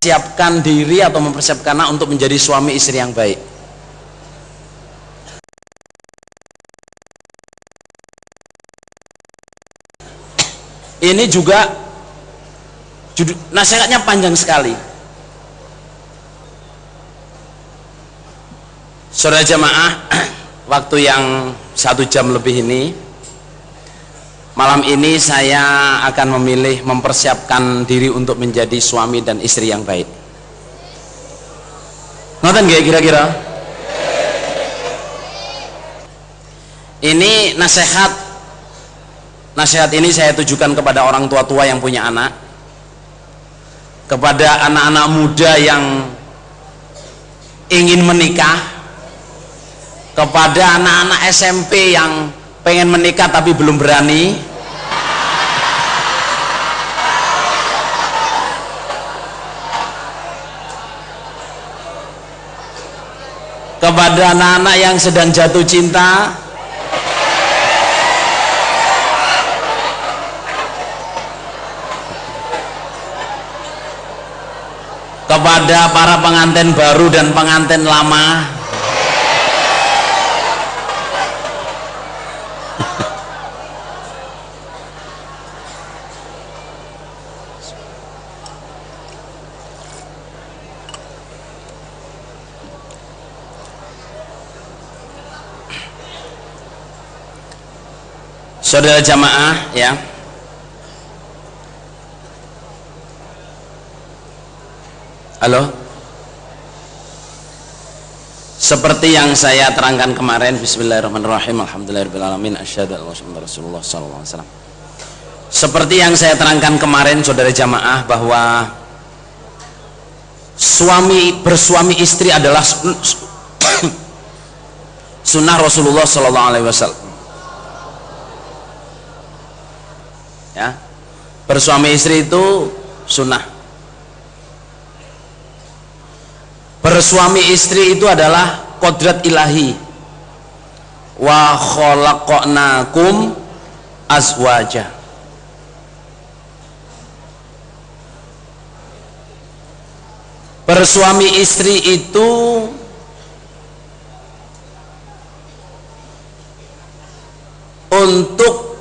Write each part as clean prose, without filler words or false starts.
siapkan diri atau mempersiapkan anak untuk menjadi suami istri yang baik. Ini juga nasihatnya panjang sekali. Saudara jamaah, waktu yang 1 jam lebih ini, malam ini saya akan memilih mempersiapkan diri untuk menjadi suami dan istri yang baik. Ngoten nggih kira-kira? Ini nasihat ini saya tujukan kepada orang tua-tua yang punya anak, kepada anak-anak muda yang ingin menikah, kepada anak-anak SMP yang pengen menikah tapi belum berani, kepada anak-anak yang sedang jatuh cinta, kepada para pengantin baru dan pengantin lama, saudara jamaah ya. Halo. Seperti yang saya terangkan kemarin, bismillahirrahmanirrahim, alhamdulillahirrahmanirrahim, asyhadu an la ilaha illallah rasulullah sallallahu alaihi wasallam. Seperti yang saya terangkan kemarin saudara jamaah, bahwa bersuami istri adalah sunnah Rasulullah sallallahu alaihi wasallam. Ya, bersuami istri itu sunnah. Bersuami istri itu adalah kodrat ilahi. Wa khalaqnakum azwaja. Bersuami istri itu untuk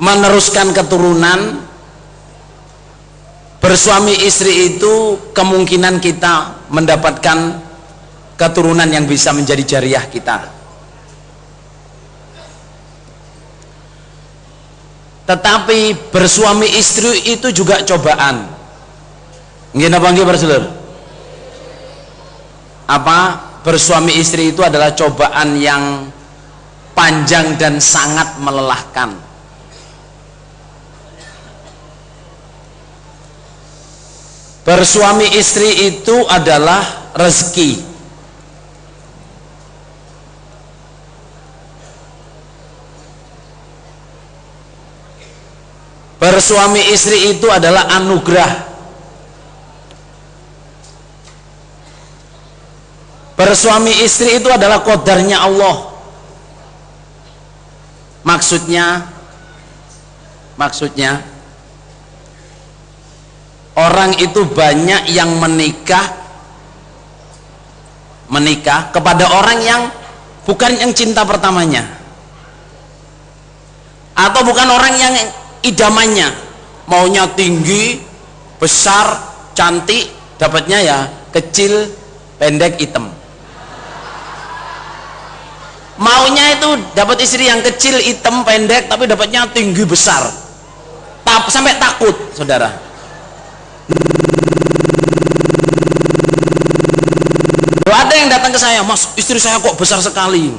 meneruskan keturunan. Bersuami istri itu kemungkinan kita mendapatkan keturunan yang bisa menjadi jariah kita. Tetapi bersuami istri itu juga cobaan. Nggih napa nggih Rasulullah? Apa? Bersuami istri itu adalah cobaan yang panjang dan sangat melelahkan. Bersuami istri itu adalah rezeki. Bersuami istri itu adalah anugerah. Bersuami istri itu adalah qadarnya Allah. Maksudnya orang itu banyak yang menikah kepada orang yang bukan yang cinta pertamanya, atau bukan orang yang idamannya, maunya tinggi, besar, cantik, dapatnya ya kecil, pendek, hitam. Maunya itu dapat istri yang kecil, hitam, pendek, tapi dapatnya tinggi, besar, sampai takut saudara. Ada yang datang ke saya, Mas, istri saya kok besar sekali.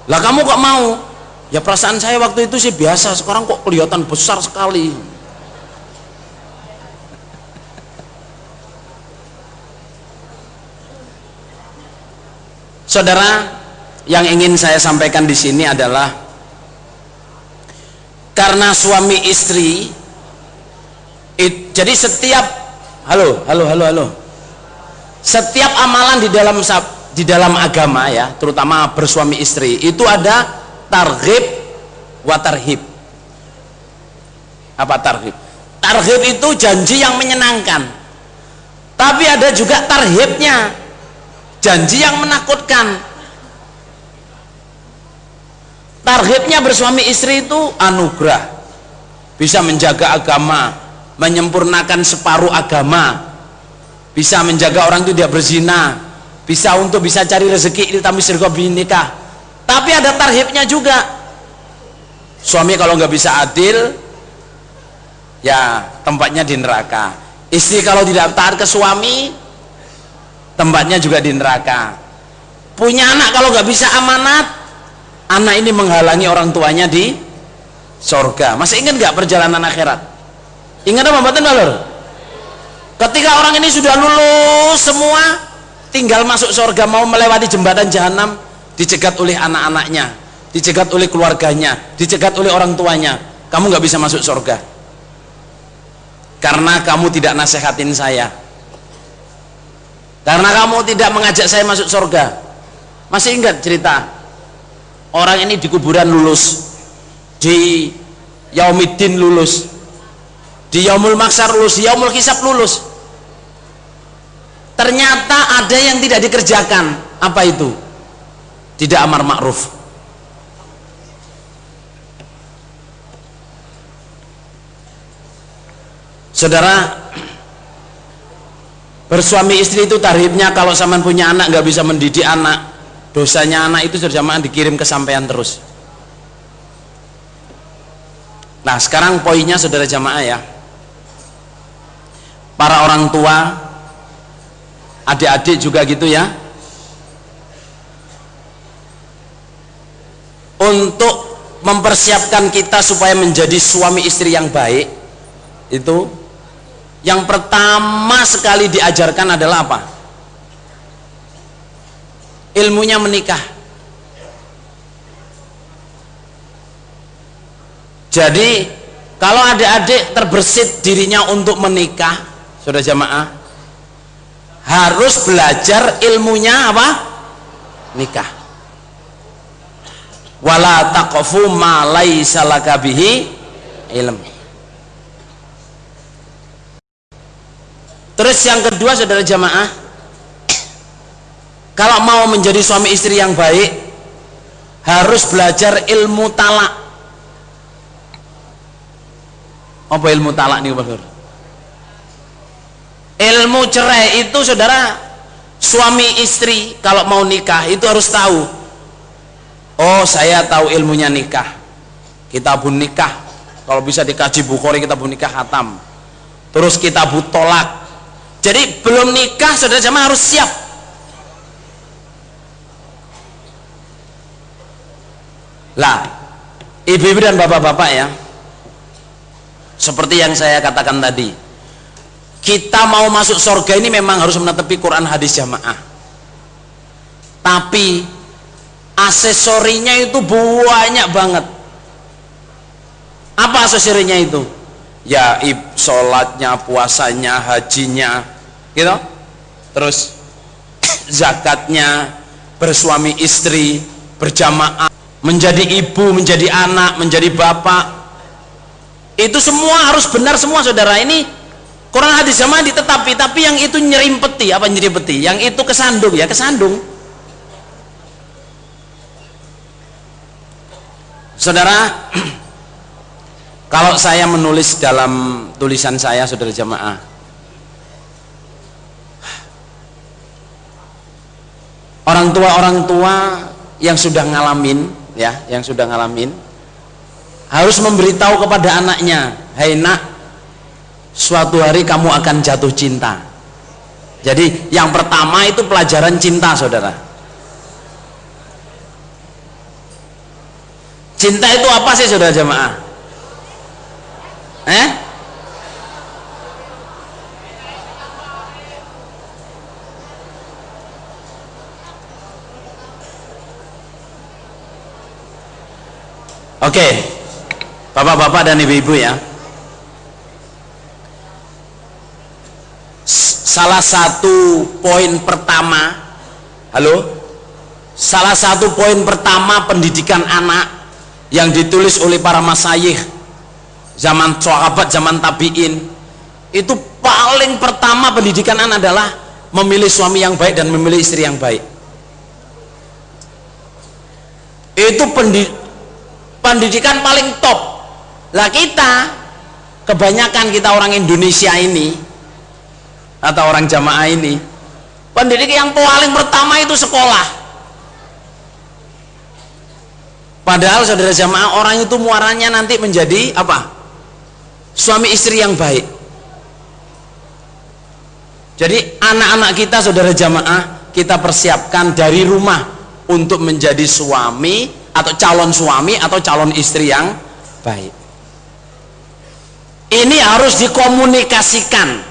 Lah kamu kok mau? Ya perasaan saya waktu itu sih biasa, sekarang kok kelihatan besar sekali. Saudara, yang ingin saya sampaikan di sini adalah karena suami istri jadi setiap setiap amalan di dalam agama ya, terutama bersuami istri itu ada targhib wa tarhib. Apa targhib? Targhib itu janji yang menyenangkan, tapi ada juga tarhibnya, janji yang menakutkan. Targhibnya bersuami istri itu anugerah, bisa menjaga agama, menyempurnakan separuh agama, bisa menjaga orang itu tidak berzina, bisa untuk bisa cari rezeki nikah. Tapi ada tarhibnya juga. Suami kalau nggak bisa adil, ya tempatnya di neraka. Istri kalau tidak taat ke suami, tempatnya juga di neraka. Punya anak kalau nggak bisa amanat, anak ini menghalangi orang tuanya di sorga. Masih ingat nggak perjalanan akhirat? Ingat apa batin balur? Ketika orang ini sudah lulus semua, tinggal masuk sorga, mau melewati jembatan jahanam, dicegat oleh anak-anaknya, dicegat oleh keluarganya, dicegat oleh orang tuanya. Kamu nggak bisa masuk sorga karena kamu tidak nasihatin saya, karena kamu tidak mengajak saya masuk sorga. Masih ingat cerita orang ini di kuburan lulus, di Yaumiddin lulus, di Yaumul Mahsyar lulus, di Yaumul Hisab lulus. Ternyata ada yang tidak dikerjakan. Apa itu? Tidak amar ma'ruf. Saudara, bersuami istri itu tarhibnya, kalau sampean punya anak nggak bisa mendidik anak, dosanya anak itu sudah jamaah dikirim ke sampean terus. Nah sekarang poinnya saudara jamaah ya, para orang tua, adik-adik juga gitu ya, untuk mempersiapkan kita supaya menjadi suami istri yang baik, itu yang pertama sekali diajarkan adalah apa? Ilmunya menikah. Jadi kalau adik-adik terbersit dirinya untuk menikah, saudara jamaah, harus belajar ilmunya apa? Nikah. Wala taqfu ma laisa laka bihi ilm. Terus yang kedua saudara jamaah, kalau mau menjadi suami istri yang baik, harus belajar ilmu talak. Apa ilmu talak nih Pak? Ilmu cerai itu saudara, suami istri kalau mau nikah itu harus tahu. Oh saya tahu ilmunya nikah, kitabun nikah, kalau bisa dikaji Bukhari kitabun nikah khatam, terus kitabut tolak. Jadi belum nikah saudara jamaah harus siap. Lah ibu-ibu dan bapak-bapak ya, seperti yang saya katakan tadi, kita mau masuk surga ini memang harus menetepi Quran hadis jamaah, tapi aksesorinya itu banyak banget. Apa aksesorinya itu? Ya sholatnya, puasanya, hajinya gitu, terus zakatnya, bersuami istri, berjamaah, menjadi ibu, menjadi anak, menjadi bapak, itu semua harus benar semua saudara. Ini Quran hadis jamaah ditetapi, tapi yang itu nyerimpeti, apa nyerimpeti? Yang itu kesandung, ya kesandung. Saudara, kalau saya menulis dalam tulisan saya saudara jamaah, orang tua yang sudah ngalamin ya, yang sudah ngalamin harus memberitahu kepada anaknya, "Hai nak, suatu hari kamu akan jatuh cinta." Jadi yang pertama itu pelajaran cinta saudara. Cinta itu apa sih saudara jamaah? Oke, bapak-bapak dan ibu-ibu ya, salah satu poin pertama, salah satu poin pertama pendidikan anak yang ditulis oleh para masyayikh zaman sahabat, zaman tabi'in, itu paling pertama pendidikan anak adalah memilih suami yang baik dan memilih istri yang baik. Itu pendidikan paling top. Lah kita, kebanyakan kita orang Indonesia ini atau orang jamaah ini, pendidikan yang paling pertama itu sekolah. Padahal saudara jamaah, orang itu muaranya nanti menjadi apa? Suami istri yang baik. Jadi anak-anak kita saudara jamaah, kita persiapkan dari rumah untuk menjadi suami atau calon suami atau calon istri yang baik. Ini harus dikomunikasikan.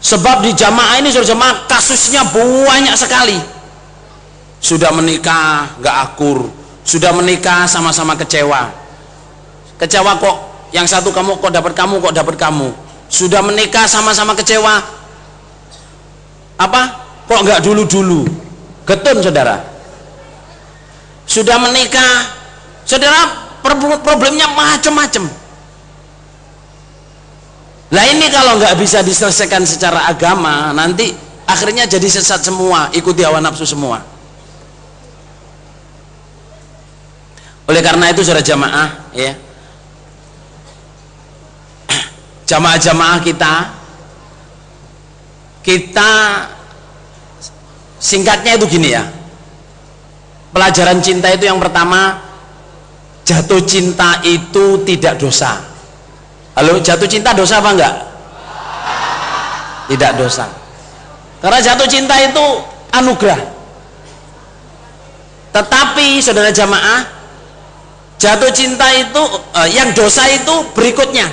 Sebab di jamaah ini saudara jamaah kasusnya banyak sekali. Sudah menikah gak akur, sudah menikah sama-sama kecewa kok, yang satu kamu kok dapat kamu, sudah menikah sama-sama kecewa, apa kok gak dulu getun saudara. Sudah menikah saudara, problemnya macam-macam. Lah ini kalau nggak bisa diselesaikan secara agama, nanti akhirnya jadi sesat semua, ikuti hawa nafsu semua. Oleh karena itu saudara jamaah, ya, jamaah-jamaah kita singkatnya itu gini ya. Pelajaran cinta itu yang pertama, jatuh cinta itu tidak dosa. Halo, jatuh cinta dosa apa enggak? Tidak dosa. Karena jatuh cinta itu anugerah. Tetapi saudara jamaah, jatuh cinta itu yang dosa itu berikutnya.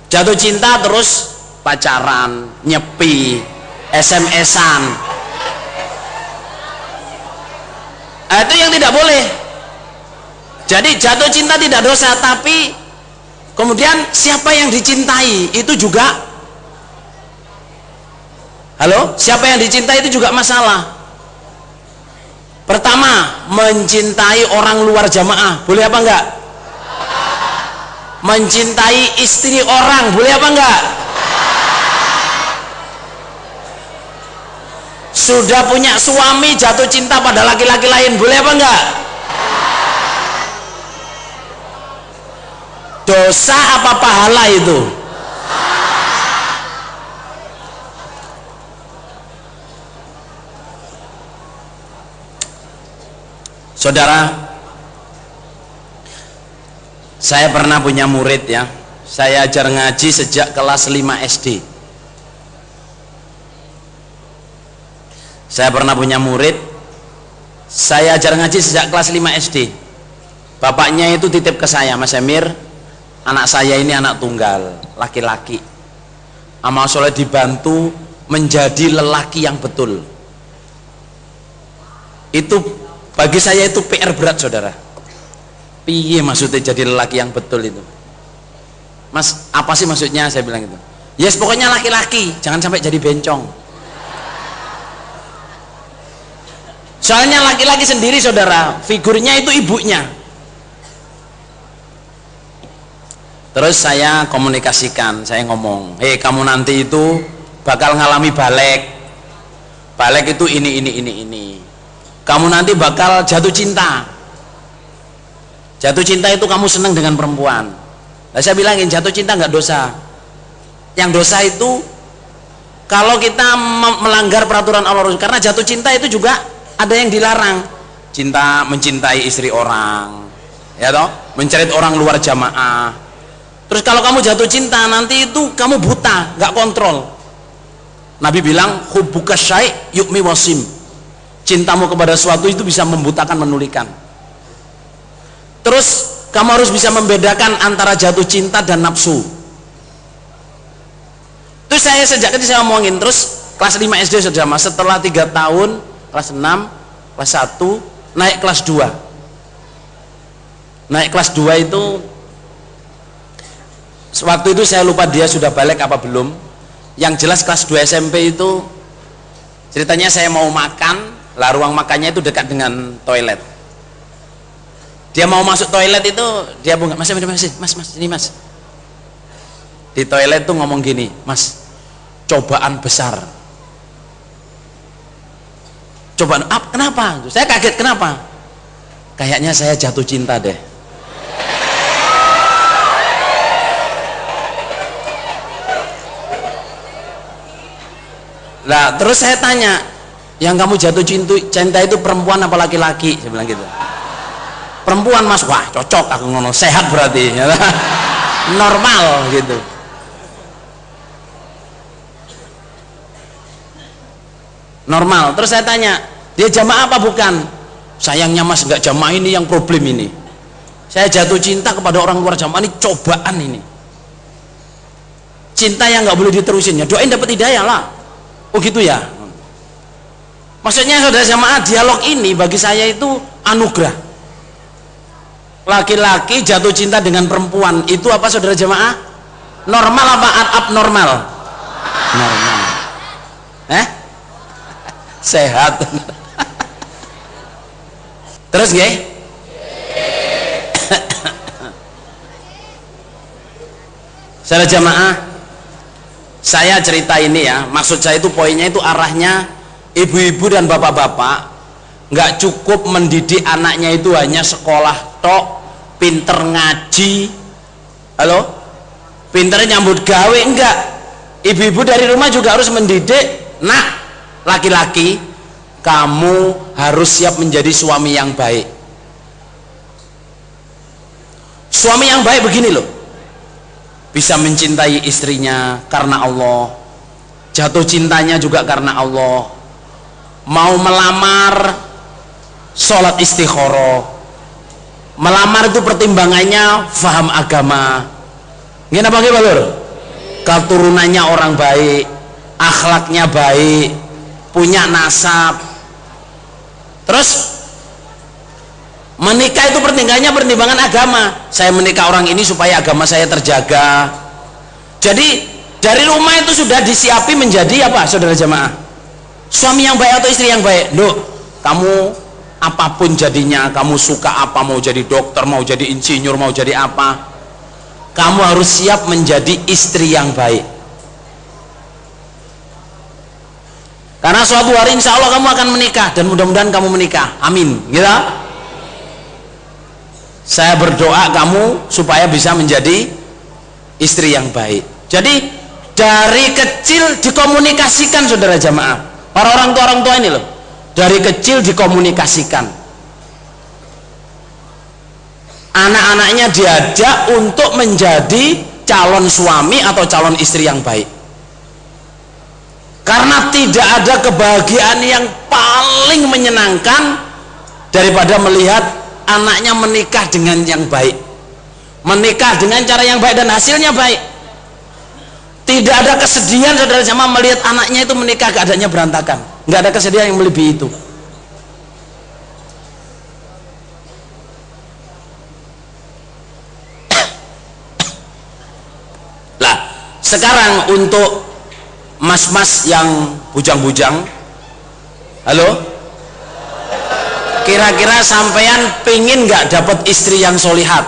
Jatuh cinta terus pacaran, nyepi, SMS-an. Itu yang tidak boleh. Jadi jatuh cinta tidak dosa, tapi kemudian siapa yang dicintai itu juga, halo, siapa yang dicintai itu juga masalah. Pertama, mencintai orang luar jamaah, boleh apa enggak? Mencintai istri orang, boleh apa enggak? Sudah punya suami jatuh cinta pada laki-laki lain, boleh apa enggak? Dosa apa pahala itu? Saudara, saya pernah punya murid ya, saya ajar ngaji sejak kelas 5 SD. Saya pernah punya murid, saya ajar ngaji sejak kelas 5 SD. Bapaknya itu titip ke saya, Mas Emir, anak saya ini anak tunggal, laki-laki, amal soleh dibantu menjadi lelaki yang betul. Itu bagi saya itu PR berat saudara. Piye maksudnya jadi lelaki yang betul itu? Mas, apa sih maksudnya? Saya bilang itu. Yes, pokoknya laki-laki, jangan sampai jadi bencong. Soalnya laki-laki sendiri saudara, figurnya itu ibunya. Terus saya komunikasikan, saya ngomong, hei kamu nanti itu bakal ngalami balik. Balik itu ini. Kamu nanti bakal jatuh cinta. Jatuh cinta itu kamu senang dengan perempuan. Nah, saya bilangin jatuh cinta nggak dosa. Yang dosa itu kalau kita melanggar peraturan Allah. Karena jatuh cinta itu juga ada yang dilarang. Cinta, mencintai istri orang, ya toh, mencerit orang luar jamaah. Terus kalau kamu jatuh cinta nanti itu kamu buta, nggak kontrol. Nabi bilang hubbuka syai' yu'mi wasim. Cintamu kepada sesuatu itu bisa membutakan, menulikan. Terus kamu harus bisa membedakan antara jatuh cinta dan nafsu. Terus saya sejak kecil saya ngomongin. Terus kelas 5 SD sudah, setelah 3 tahun kelas 6, kelas 1 naik kelas 2. Naik kelas 2 itu waktu itu saya lupa dia sudah balik apa belum. Yang jelas kelas 2 SMP itu ceritanya saya mau makan. Lah ruang makannya itu dekat dengan toilet. Dia mau masuk toilet itu dia bunga, mas ini mas. di toilet tuh ngomong gini, Mas, cobaan besar. Cobaan apa? Kenapa? Saya kaget, kenapa? Kayaknya saya jatuh cinta deh. Nah, terus saya tanya, yang kamu jatuh cinta itu perempuan apa laki-laki? Saya bilang gitu. Perempuan, Mas. Wah, cocok aku ngono, sehat berarti. Normal gitu. Normal. Terus saya tanya, dia jamaah apa bukan? Sayangnya Mas, nggak jamaah, ini yang problem ini. Saya jatuh cinta kepada orang luar jamaah, ini cobaan ini. Cinta yang nggak boleh diterusin, ya doain dapat hidayah lah. Oh gitu ya. Maksudnya saudara jamaah, dialog ini bagi saya itu anugerah. Laki-laki jatuh cinta dengan perempuan itu apa saudara jamaah? Normal apa abnormal? Normal. Sehat. Terus nggih? Saudara jamaah, saya cerita ini ya, maksud saya itu poinnya itu arahnya ibu-ibu dan bapak-bapak nggak cukup mendidik anaknya itu hanya sekolah tok, pinter ngaji, halo, pinter nyambut gawe, enggak. Ibu-ibu dari rumah juga harus mendidik, nak, laki-laki, kamu harus siap menjadi suami yang baik. Suami yang baik begini loh, bisa mencintai istrinya karena Allah, jatuh cintanya juga karena Allah, mau melamar sholat istikharah, melamar itu pertimbangannya faham agama, gini apa gini Balur? Keturunannya orang baik, akhlaknya baik, punya nasab. Terus menikah itu pertimbangan agama. Saya menikah orang ini supaya agama saya terjaga. Jadi dari rumah itu sudah disiapi menjadi apa saudara jamaah? Suami yang baik atau istri yang baik? Loh, kamu apapun jadinya, kamu suka apa, mau jadi dokter, mau jadi insinyur, mau jadi apa, kamu harus siap menjadi istri yang baik. Karena suatu hari insya Allah kamu akan menikah, dan mudah-mudahan kamu menikah, amin, gitu. Saya berdoa kamu supaya bisa menjadi istri yang baik. Jadi dari kecil dikomunikasikan saudara jamaah, para orang tua ini loh, dari kecil dikomunikasikan, anak-anaknya diajak untuk menjadi calon suami atau calon istri yang baik. Karena tidak ada kebahagiaan yang paling menyenangkan daripada melihat anaknya menikah dengan yang baik, menikah dengan cara yang baik dan hasilnya baik. Tidak ada kesedihan saudara jamaah melihat anaknya itu menikah keadaannya berantakan. Nggak ada kesedihan yang melebihi itu. Lah, sekarang untuk mas-mas yang bujang-bujang, halo, kira-kira sampean pingin nggak dapat istri yang solihat,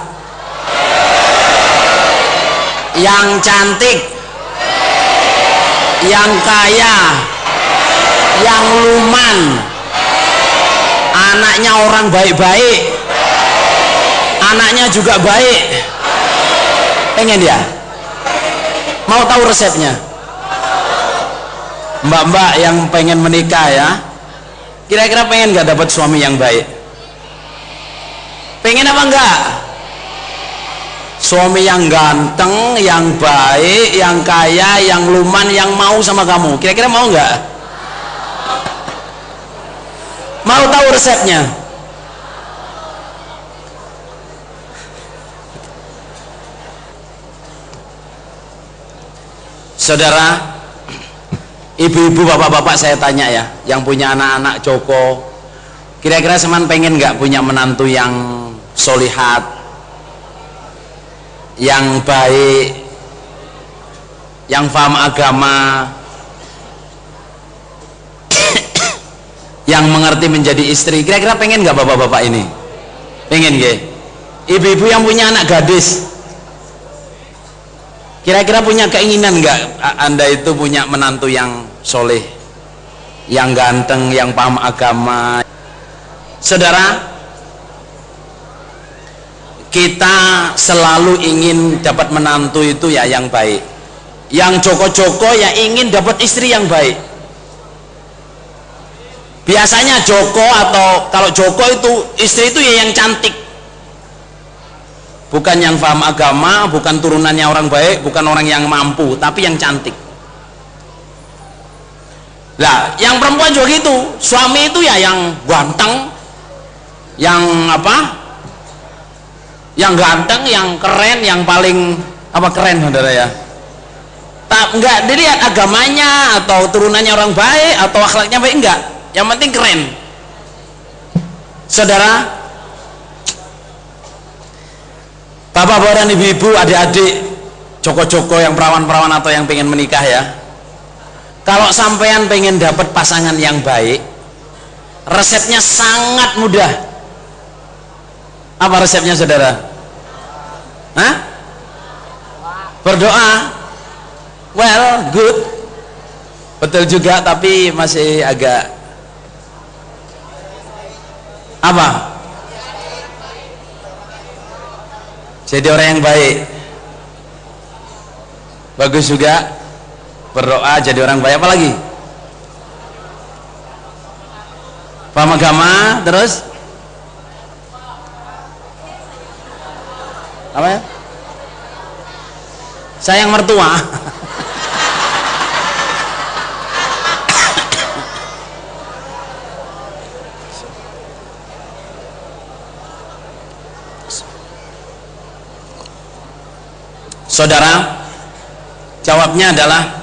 yang cantik, yang kaya, yang luman, anaknya orang baik-baik, anaknya juga baik? Pengen dia? Mau tahu resepnya? Mbak-mbak yang pengen menikah ya, kira-kira pengen nggak dapat suami yang baik? Pengen apa enggak? Suami yang ganteng, yang baik, yang kaya, yang luman, yang mau sama kamu, kira-kira mau nggak? Mau tahu resepnya? Saudara, ibu-ibu, bapak-bapak, saya tanya ya, yang punya anak-anak Joko, kira-kira seman pengen nggak punya menantu yang solihat, yang baik, yang paham agama, yang mengerti menjadi istri? Kira-kira pengen nggak bapak-bapak ini? Pengen nggak? Ibu-ibu yang punya anak gadis, Kira-kira punya keinginan nggak Anda itu punya menantu yang soleh, yang ganteng, yang paham agama? Saudara, kita selalu ingin dapat menantu itu ya yang baik. Yang Joko-Joko ya ingin dapat istri yang baik. Biasanya Joko, atau kalau Joko itu istri itu ya yang cantik, bukan yang paham agama, bukan turunannya orang baik, bukan orang yang mampu, tapi yang cantik. Lah, yang perempuan juga gitu, suami itu ya yang ganteng, yang apa? Yang ganteng, yang keren, yang paling apa keren, saudara ya. Tak enggak dilihat agamanya atau turunannya orang baik atau akhlaknya baik, enggak. Yang penting keren. Saudara, bapak-bapak dan ibu-ibu, adik-adik, Joko-Joko yang perawan-perawan atau yang pengen menikah ya, kalau sampean pengen dapat pasangan yang baik, resepnya sangat mudah. Apa resepnya, saudara? Hah? Berdoa. Well, good, betul juga, tapi masih agak apa? Jadi orang yang baik. Bagus juga, berdoa jadi orang baik. Apa lagi? Paham agama, terus apa ya? Sayang mertua. Saudara, jawabnya adalah